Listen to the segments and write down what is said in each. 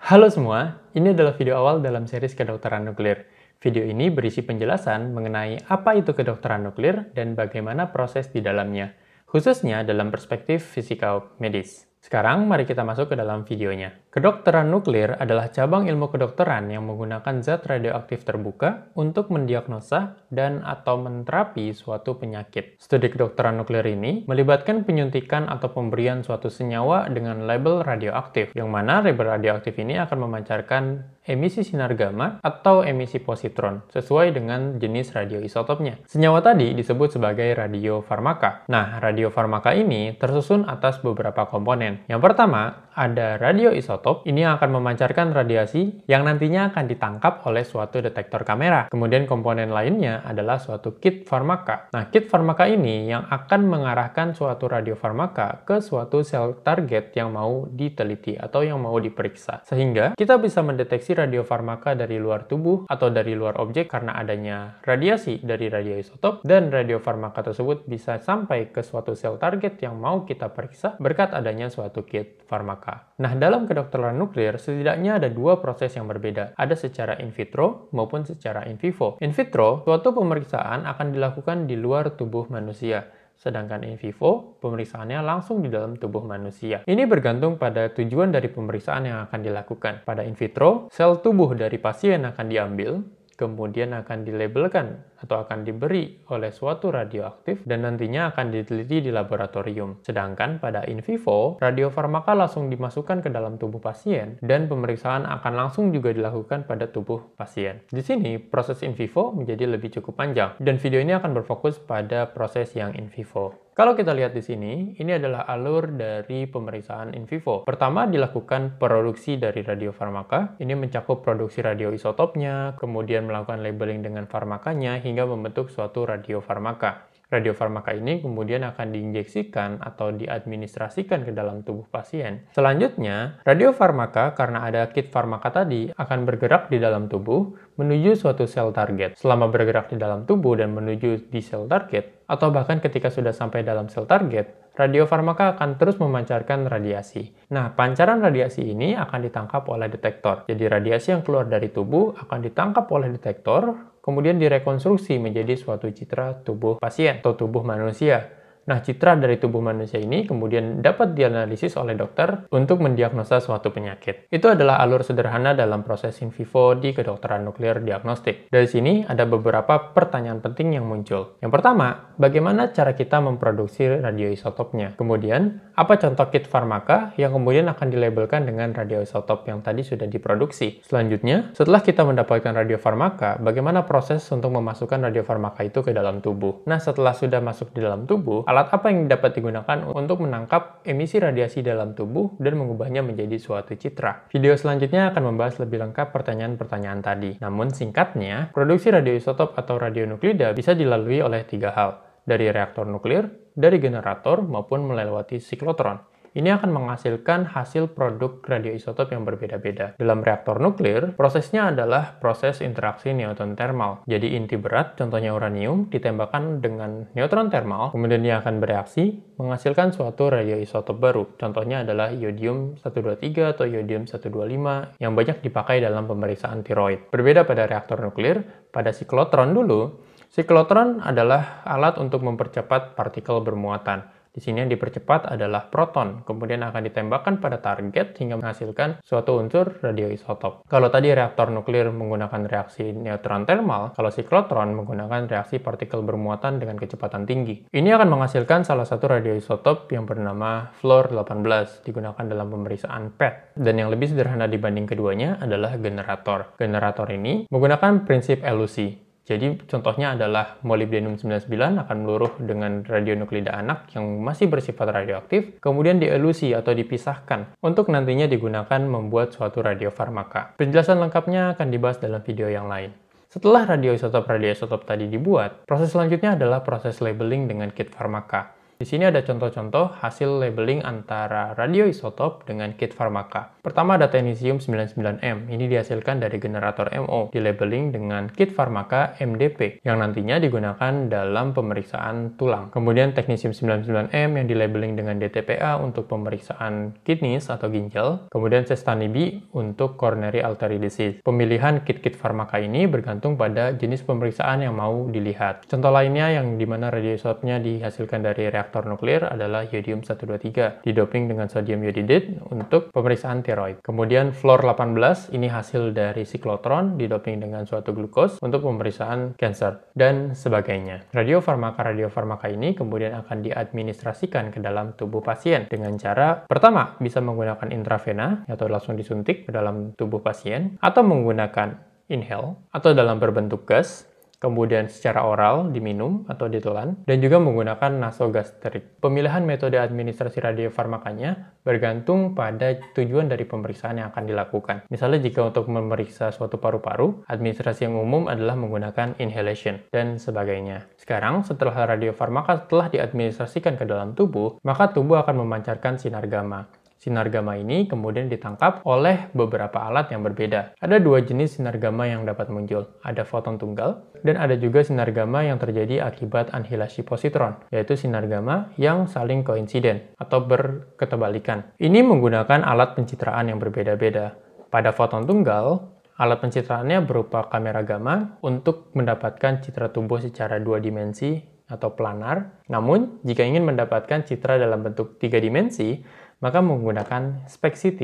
Halo semua, ini adalah video awal dalam series kedokteran nuklir. Video ini berisi penjelasan mengenai apa itu kedokteran nuklir dan bagaimana proses di dalamnya, khususnya dalam perspektif fisika medis. Sekarang mari kita masuk ke dalam videonya. Kedokteran nuklir adalah cabang ilmu kedokteran yang menggunakan zat radioaktif terbuka untuk mendiagnosa dan atau menterapi suatu penyakit. Studi kedokteran nuklir ini melibatkan penyuntikan atau pemberian suatu senyawa dengan label radioaktif, yang mana label radioaktif ini akan memancarkan emisi sinar gamma atau emisi positron sesuai dengan jenis radioisotopnya. Senyawa tadi disebut sebagai radiofarmaka. Nah, radiofarmaka ini tersusun atas beberapa komponen. Yang pertama, ada radioisotop. Ini akan memancarkan radiasi yang nantinya akan ditangkap oleh suatu detektor kamera. Kemudian komponen lainnya adalah suatu kit farmaka. Nah, kit farmaka ini yang akan mengarahkan suatu radiofarmaka ke suatu sel target yang mau diteliti atau yang mau diperiksa. Sehingga kita bisa mendeteksi radiofarmaka dari luar tubuh atau dari luar objek karena adanya radiasi dari radioisotop, dan radiofarmaka tersebut bisa sampai ke suatu sel target yang mau kita periksa berkat adanya suatu kit farmaka. Nah, dalam kedokteran nuklir setidaknya ada dua proses yang berbeda. Ada secara in vitro maupun secara in vivo. In vitro, suatu pemeriksaan akan dilakukan di luar tubuh manusia. Sedangkan in vivo, pemeriksaannya langsung di dalam tubuh manusia. Ini bergantung pada tujuan dari pemeriksaan yang akan dilakukan. Pada in vitro, sel tubuh dari pasien akan diambil, kemudian akan dilabelkan atau akan diberi oleh suatu radioaktif dan nantinya akan diteliti di laboratorium. Sedangkan pada in vivo, radiofarmaka langsung dimasukkan ke dalam tubuh pasien dan pemeriksaan akan langsung juga dilakukan pada tubuh pasien. Di sini, proses in vivo menjadi lebih cukup panjang dan video ini akan berfokus pada proses yang in vivo. Kalau kita lihat di sini, ini adalah alur dari pemeriksaan in vivo. Pertama, dilakukan produksi dari radiofarmaka. Ini mencakup produksi radioisotopnya, kemudian melakukan labeling dengan farmakanya, hingga membentuk suatu radiofarmaka. Radiofarmaka ini kemudian akan diinjeksikan atau diadministrasikan ke dalam tubuh pasien. Selanjutnya, radiofarmaka karena ada kit farmaka tadi akan bergerak di dalam tubuh menuju suatu sel target. Selama bergerak di dalam tubuh dan menuju di sel target, atau bahkan ketika sudah sampai dalam sel target, radiofarmaka akan terus memancarkan radiasi. Nah, pancaran radiasi ini akan ditangkap oleh detektor. Jadi radiasi yang keluar dari tubuh akan ditangkap oleh detektor, kemudian direkonstruksi menjadi suatu citra tubuh pasien atau tubuh manusia. Nah, citra dari tubuh manusia ini kemudian dapat dianalisis oleh dokter untuk mendiagnosa suatu penyakit. Itu adalah alur sederhana dalam proses in vivo di kedokteran nuklir diagnostik. Dari sini ada beberapa pertanyaan penting yang muncul. Yang pertama, bagaimana cara kita memproduksi radioisotopnya? Kemudian, apa contoh kit farmaka yang kemudian akan dilabelkan dengan radioisotop yang tadi sudah diproduksi? Selanjutnya, setelah kita mendapatkan radiofarmaka, bagaimana proses untuk memasukkan radiofarmaka itu ke dalam tubuh? Nah, setelah sudah masuk di dalam tubuh, alat apa yang dapat digunakan untuk menangkap emisi radiasi dalam tubuh dan mengubahnya menjadi suatu citra? Video selanjutnya akan membahas lebih lengkap pertanyaan-pertanyaan tadi. Namun singkatnya, produksi radioisotop atau radionuklida bisa dilalui oleh tiga hal, dari reaktor nuklir, dari generator, maupun melewati siklotron. Ini akan menghasilkan hasil produk radioisotop yang berbeda-beda. Dalam reaktor nuklir, prosesnya adalah proses interaksi neutron termal. Jadi inti berat, contohnya uranium, ditembakkan dengan neutron termal, kemudian dia akan bereaksi, menghasilkan suatu radioisotop baru. Contohnya adalah iodium-123 atau iodium-125 yang banyak dipakai dalam pemeriksaan tiroid. Berbeda pada reaktor nuklir, pada siklotron dulu, siklotron adalah alat untuk mempercepat partikel bermuatan. Di sini yang dipercepat adalah proton, kemudian akan ditembakkan pada target hingga menghasilkan suatu unsur radioisotop. Kalau tadi reaktor nuklir menggunakan reaksi neutron termal, kalau siklotron menggunakan reaksi partikel bermuatan dengan kecepatan tinggi. Ini akan menghasilkan salah satu radioisotop yang bernama fluor-18, digunakan dalam pemeriksaan PET. Dan yang lebih sederhana dibanding keduanya adalah generator. Generator ini menggunakan prinsip elusi. Jadi contohnya adalah molybdenum-99 akan meluruh dengan radionuklida anak yang masih bersifat radioaktif, kemudian dielusi atau dipisahkan untuk nantinya digunakan membuat suatu radiofarmaka. Penjelasan lengkapnya akan dibahas dalam video yang lain. Setelah radioisotop tadi dibuat, proses selanjutnya adalah proses labeling dengan kit farmaka. Di sini ada contoh-contoh hasil labeling antara radioisotop dengan kit farmaka. Pertama ada technetium 99M, ini dihasilkan dari generator MO, di labeling dengan kit farmaka MDP, yang nantinya digunakan dalam pemeriksaan tulang. Kemudian technetium 99M yang di labeling dengan DTPA untuk pemeriksaan kidneys atau ginjal. Kemudian Cestanib untuk coronary artery disease. Pemilihan kit-kit farmaka ini bergantung pada jenis pemeriksaan yang mau dilihat. Contoh lainnya yang dimana radioisotopnya dihasilkan dari reaktor nuklir adalah yodium-123, didoping dengan sodium iodide untuk pemeriksaan tiroid. Kemudian fluor 18, ini hasil dari siklotron, didoping dengan suatu glukos untuk pemeriksaan kanker, dan sebagainya. Radiofarmaka ini kemudian akan diadministrasikan ke dalam tubuh pasien dengan cara, pertama, bisa menggunakan intravena, atau langsung disuntik ke dalam tubuh pasien, atau menggunakan inhale, atau dalam berbentuk gas, kemudian secara oral diminum atau ditelan, dan juga menggunakan nasogastrik. Pemilihan metode administrasi radiofarmakanya bergantung pada tujuan dari pemeriksaan yang akan dilakukan. Misalnya jika untuk memeriksa suatu paru-paru, administrasi yang umum adalah menggunakan inhalation, dan sebagainya. Sekarang, setelah radiofarmaka telah diadministrasikan ke dalam tubuh, maka tubuh akan memancarkan sinar gamma. Sinar gamma ini kemudian ditangkap oleh beberapa alat yang berbeda. Ada dua jenis sinar gamma yang dapat muncul. Ada foton tunggal, dan ada juga sinar gamma yang terjadi akibat anihilasi positron, yaitu sinar gamma yang saling koinsiden atau berketebalikan. Ini menggunakan alat pencitraan yang berbeda-beda. Pada foton tunggal, alat pencitraannya berupa kamera gamma untuk mendapatkan citra tubuh secara 2 dimensi atau planar. Namun, jika ingin mendapatkan citra dalam bentuk 3 dimensi, maka menggunakan SPECT-CT.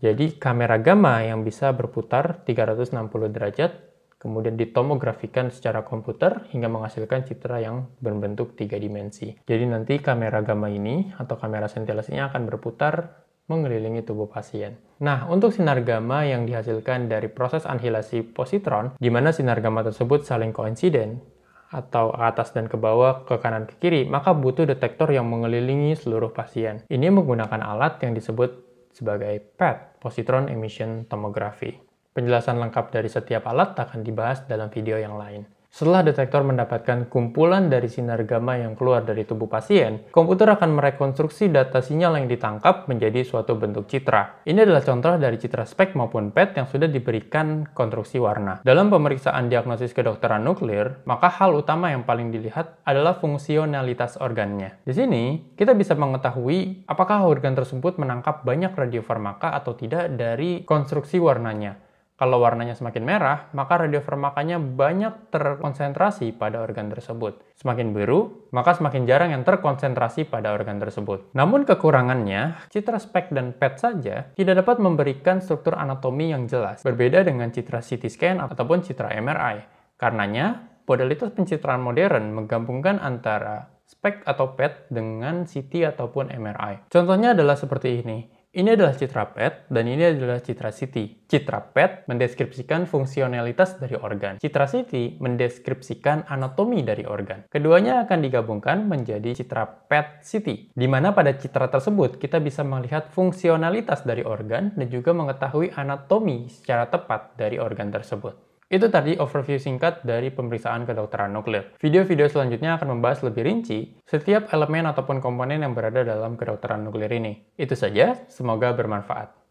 Jadi kamera gamma yang bisa berputar 360 derajat, kemudian ditomografikan secara komputer hingga menghasilkan citra yang berbentuk 3 dimensi. Jadi nanti kamera gamma ini atau kamera sentilasinya akan berputar mengelilingi tubuh pasien. Nah, untuk sinar gamma yang dihasilkan dari proses anihilasi positron, di mana sinar gamma tersebut saling koinsiden, atau ke atas dan ke bawah, ke kanan ke kiri, maka butuh detektor yang mengelilingi seluruh pasien. Ini menggunakan alat yang disebut sebagai PET, Positron Emission Tomography. Penjelasan lengkap dari setiap alat akan dibahas dalam video yang lain. Setelah detektor mendapatkan kumpulan dari sinar gamma yang keluar dari tubuh pasien, komputer akan merekonstruksi data sinyal yang ditangkap menjadi suatu bentuk citra. Ini adalah contoh dari citra SPECT maupun PET yang sudah diberikan konstruksi warna. Dalam pemeriksaan diagnosis kedokteran nuklir, maka hal utama yang paling dilihat adalah fungsionalitas organnya. Di sini, kita bisa mengetahui apakah organ tersebut menangkap banyak radiofarmaka atau tidak dari konstruksi warnanya. Kalau warnanya semakin merah, maka radiofarmakanya banyak terkonsentrasi pada organ tersebut. Semakin biru, maka semakin jarang yang terkonsentrasi pada organ tersebut. Namun kekurangannya, citra SPECT dan PET saja tidak dapat memberikan struktur anatomi yang jelas, berbeda dengan citra CT scan ataupun citra MRI. Karenanya, modalitas pencitraan modern menggabungkan antara SPECT atau PET dengan CT ataupun MRI. Contohnya adalah seperti ini. Ini adalah citra PET, dan ini adalah citra CT. Citra PET mendeskripsikan fungsionalitas dari organ. Citra CT mendeskripsikan anatomi dari organ. Keduanya akan digabungkan menjadi citra PET-CT, di mana pada citra tersebut kita bisa melihat fungsionalitas dari organ dan juga mengetahui anatomi secara tepat dari organ tersebut. Itu tadi overview singkat dari pemeriksaan kedokteran nuklir. Video-video selanjutnya akan membahas lebih rinci setiap elemen ataupun komponen yang berada dalam kedokteran nuklir ini. Itu saja, semoga bermanfaat.